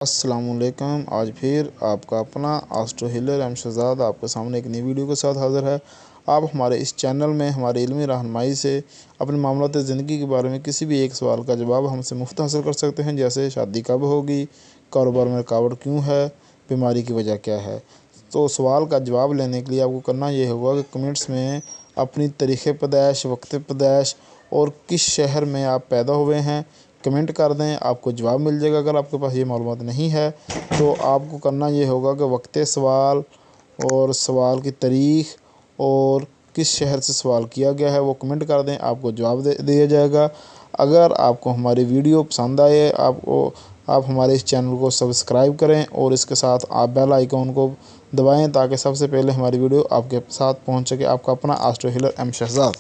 अस्सलाम वालेकुम। आज फिर आपका अपना एस्ट्रो हीलर एम शहजाद आपके सामने एक नई वीडियो के साथ हाज़िर है। आप हमारे इस चैनल में हमारे इल्मी रहनुमाई से अपने मामलात ज़िंदगी के बारे में किसी भी एक सवाल का जवाब हमसे मुफ्त हासिल कर सकते हैं, जैसे शादी कब होगी, कारोबार में रुकावट क्यों है, बीमारी की वजह क्या है। तो सवाल का जवाब लेने के लिए आपको करना ये होगा कि कमेंट्स में अपनी तारीख़ पैदाइश, वक्त पैदाइश और किस शहर में आप पैदा हुए हैं कमेंट कर दें, आपको जवाब मिल जाएगा। अगर आपके पास ये मालूमात नहीं है तो आपको करना ये होगा कि वक्त सवाल और सवाल की तारीख़ और किस शहर से सवाल किया गया है वो कमेंट कर दें, आपको जवाब दे दिया जाएगा। अगर आपको हमारी वीडियो पसंद आए आप हमारे इस चैनल को सब्सक्राइब करें और इसके साथ आप बेल आइकॉन को दबाएं ताकि सबसे पहले हमारी वीडियो आपके साथ पहुंच सके। आपका अपना एस्ट्रो हीलर एम शहजाद।